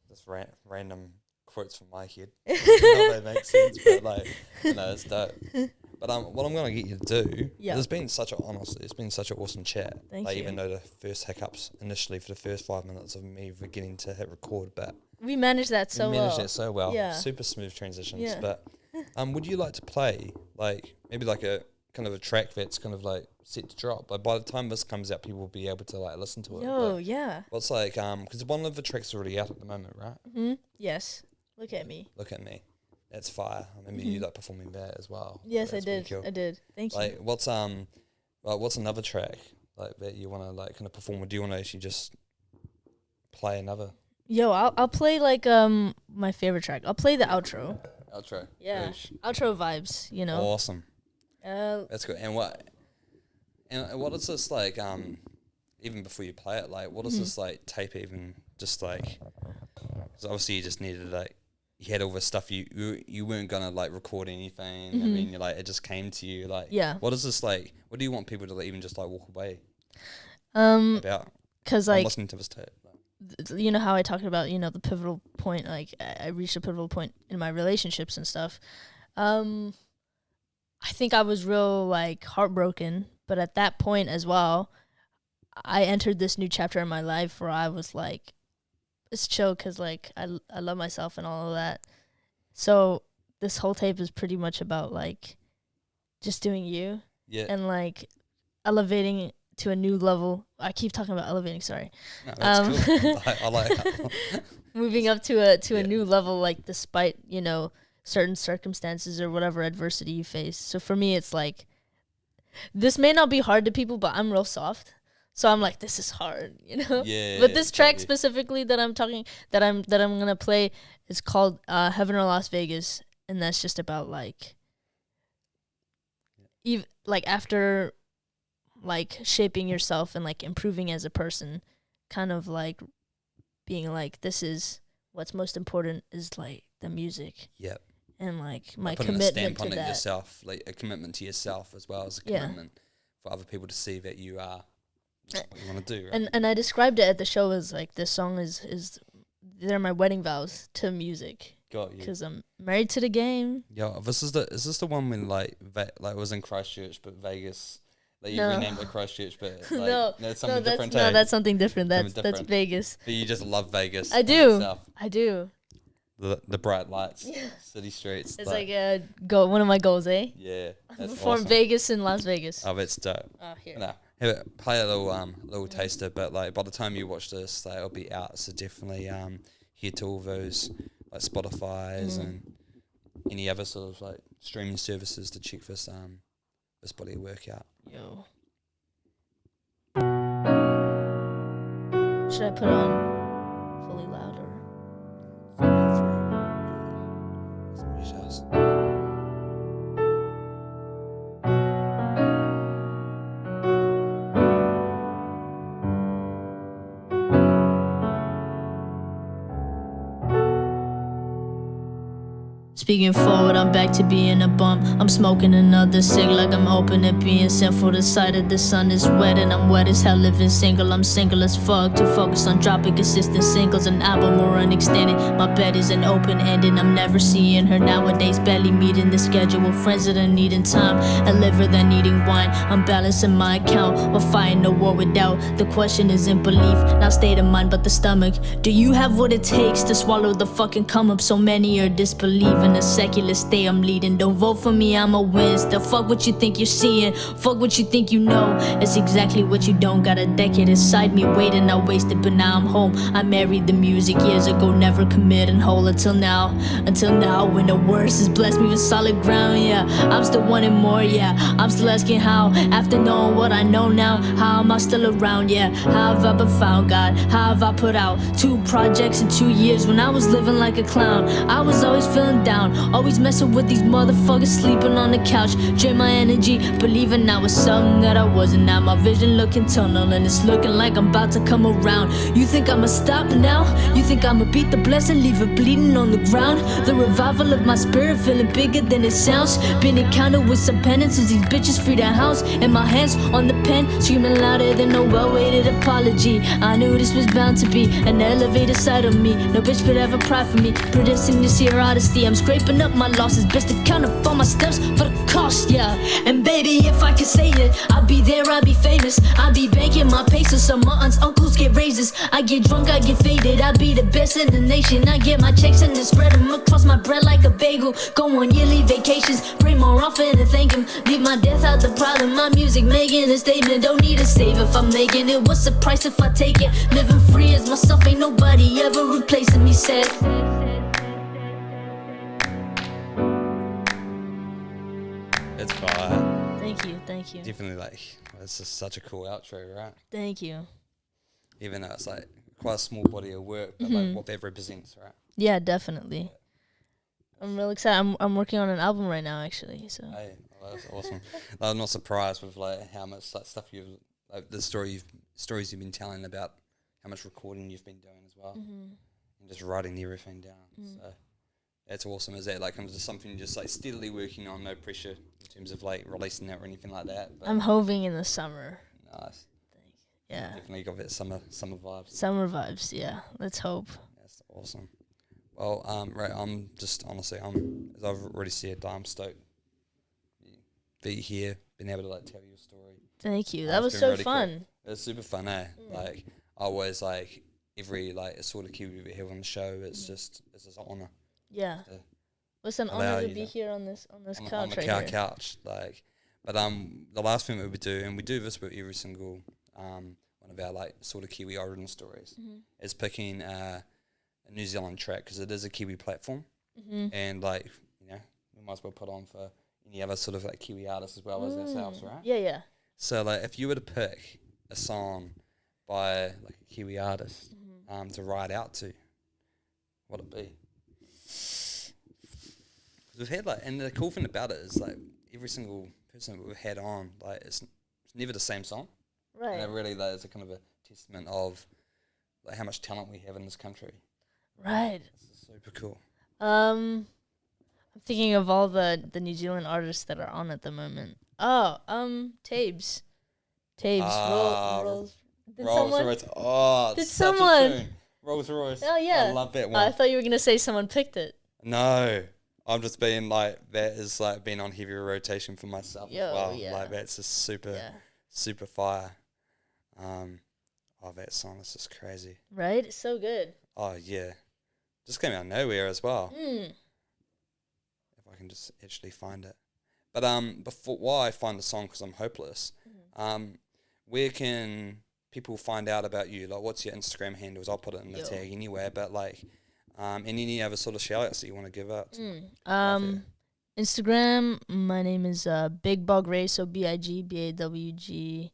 Just random quotes from my head. Not that they make sense, but, like, it's dope. But what I'm going to get you to do, it's been such an awesome chat. Thank like, you. even though the first hiccups initially for the first 5 minutes of me forgetting to hit record, but we managed that so well. We managed that so well. Yeah. Super smooth transitions. Yeah. But would you like to play, like, maybe like a kind of a track that's kind of, like, set to drop? Like, by the time this comes out, people will be able to, like, listen to it. Yo, but yeah. what's, like, because one of the tracks is already out at the moment, right? Mm-hmm. Yes. Look at me. Look at me. That's fire. I remember you, like, performing that as well. Yes, That's I did. cool. I did. Thank you. Like, what's another track, like, that you want to, like, kind of perform, or do you want to actually just play another? Yo, I'll play, like, my favorite track. I'll play the outro. Outro. Yeah. Oosh. Outro vibes, Awesome. Uh, That's good. And what is this, like, even before you play it, like, what is this, like, tape even just, like, because obviously you just needed, like, you had all this stuff, you weren't gonna, like, record anything. I mean, you're, like, it just came to you, like, what is this, like, what do you want people to, like, even just, like, walk away about? Because, I'm like, listening to this tape. you know how I talked about, the pivotal point, like, I reached a pivotal point in my relationships and stuff. I think I was real, like, heartbroken, but at that point as well, I entered this new chapter in my life where I was like, it's chill because, like, I love myself and all of that. So this whole tape is pretty much about like just doing you. Yeah. And like elevating to a new level. I keep talking about elevating, sorry. No, that's cool. I like that. Moving up to a new level, like despite, you know, certain circumstances or whatever adversity you face. So for me, it's like, this may not be hard to people, but I'm real soft. So I'm like, this is hard, you know? Yeah. But this track specifically that I'm gonna play is called Heaven or Las Vegas, and that's just about like like after like shaping yourself and like improving as a person, kind of like being like, this is what's most important is like the music. Yep. And like my putting commitment a stamp to on it that. yourself, like a commitment to yourself as well as a commitment for other people to see that you are what you want to do. Right? And I described it at the show as like, this song is they're my wedding vows to music. Got you. Because I'm married to the game. Yeah, is this the one when like it was in Christchurch but Vegas? Like you renamed it Christchurch, but like, no, it's something different. No, that's something different. That's different. Vegas. But you just love Vegas. I do. I do. The bright lights, city streets. It's like one of my goals, eh? Yeah, that's perform awesome. Vegas and Las Vegas. Oh, it's dope. Oh, here. No, play a little taster, but like by the time you watch this, like, it'll be out. So definitely head to all those like Spotify's and any other sort of like streaming services to check this body of work out. Yo. Should I put on fully loud or? Speaking forward, I'm back to being a bum. I'm smoking another cig like I'm open to being sinful. The sight of the sun is wet and I'm wet as hell living single. I'm single as fuck, too focused on dropping consistent singles. An album or an extended. My bed is an open-ended. I'm never seeing her nowadays, barely meeting the schedule. Friends that are needing time, a liver that needing wine. I'm balancing my account while fighting a war without. The question isn't belief, not state of mind, but the stomach. Do you have what it takes to swallow the fucking come up? So many are disbelieving. A secular state I'm leading. Don't vote for me, I'm a win. Still fuck what you think you're seeing. Fuck what you think you know. It's exactly what you don't. Got a decade inside me waiting, I wasted, but now I'm home. I married the music years ago, never committing whole until now. Until now, when the worst has blessed me with solid ground, yeah. I'm still wanting more, yeah. I'm still asking how, after knowing what I know now. How am I still around, yeah? How have I been found, God? How have I put out 2 projects in 2 years when I was living like a clown? I was always feeling down, always messing with these motherfuckers, sleeping on the couch, drain my energy, believing I was something that I wasn't. Now my vision looking tunnel and it's looking like I'm about to come around. You think I'ma stop now? You think I'ma beat the blessing, leave it bleeding on the ground? The revival of my spirit feeling bigger than it sounds. Been encountered with some penances, these bitches free the house, and my hands on the pen, screaming louder than a well-weighted apology. I knew this was bound to be an elevated side of me. No bitch could ever pry from me, predicting this here honesty. I'm scraping up my losses, best to count up all my steps for the cost, yeah. And baby, if I could say it, I'd be there, I'd be famous. I'd be banking my pesos, so my aunts, uncles get raises. I get drunk, I get faded, I'd be the best in the nation. I get my checks and then spread them across my bread like a bagel. Go on yearly vacations, pray more often and thank him. Leave my death out the problem, my music making a statement. Don't need a save if I'm making it, what's the price if I take it? Living free as myself, ain't nobody ever replacing me, said. It's fire. Thank you. Definitely, like, it's just such a cool outro, right? Thank you. Even though it's like quite a small body of work, but like what that represents, right? Yeah, definitely. I'm real excited. I'm working on an album right now, actually. So. Hey, well, that's awesome. Like, I'm not surprised with like how much like stuff you've, like the stories you've been telling about how much recording you've been doing as well, and just writing everything down. So that's awesome. Is that like just something you're just like steadily working on, no pressure in terms of like releasing that or anything like that? But I'm hoping in the summer. Nice. Yeah. Definitely got that summer vibes. Summer vibes, yeah. Let's hope. That's awesome. Well, right, I'm just honestly, as I've already said, I'm stoked be here, been able to like tell your story. Thank you. That was so really fun. Cool. It's super fun, eh? Like I always like every like Assorted Kiwi we have on the show. It's just an honor. Yeah. It's an allow honor to you be to- here on this on couch the right here. couch. Like, but the last thing that we do, and we do this with every single one of our like sort of Kiwi origin stories, is picking a New Zealand track because it is a Kiwi platform, and like we might as well put on for any other sort of like Kiwi artists as well as ourselves, right? Yeah. So like if you were to pick a song by like a Kiwi artist to ride out to, what'd it be? 'Cause we've had like, and the cool thing about it is like every single person that we've had on, like it's never the same song. Right. And it really like, is a kind of a testament of like how much talent we have in this country. Right. This is super cool. I'm thinking of all the New Zealand artists that are on at the moment. Oh, Tabes. Rolls. Did Rolls someone? Royce. Oh, Did such someone? a tune. Rolls Royce. Oh yeah. I love that I one. thought you were gonna say someone picked it. No, I'm just being like that is like being on heavy rotation for myself as well. Yeah. Like that's just super fire. Oh, that song is just crazy. Right? It's so good. Oh yeah, just came out of nowhere as well. Mm. If I can just actually find it. But before while I find the song because I'm hopeless, where can people find out about you? Like, what's your Instagram handles? I'll put it in the tag anyway. But like, and any other sort of shout outs that you want to give out? Instagram. My name is Big Bug Ray. So BIGBAWGRAY.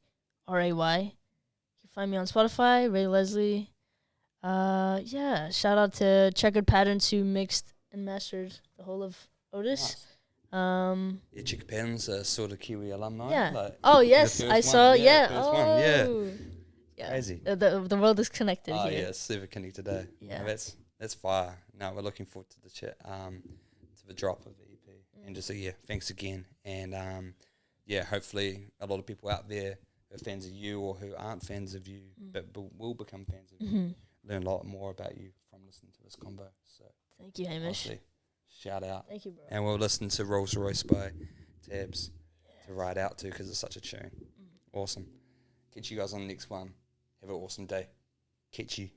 You can find me on Spotify. Ray Leslie. Yeah. Shout out to Checkered Patterns who mixed and mastered the whole of Otis. Nice. Yeah, Chick Patterns are sort of Kiwi alumni. Yeah. Like, oh yes, I saw. Yeah. First Oh. one. Yeah. Crazy. The world is connected Oh here. yeah, super connected today. Yeah. No, that's fire. No, we're looking forward to the chat, to the drop of the EP, and just thanks again, and hopefully a lot of people out there who are fans of you or who aren't fans of you, but will become fans of you, learn a lot more about you from listening to this combo. So Thank you, Hamish. honestly, shout out. Thank you, bro. And we'll listen to Rolls Royce by Tabs to ride out to because it's such a tune. Awesome. Catch you guys on the next one. Have an awesome day. Catch you.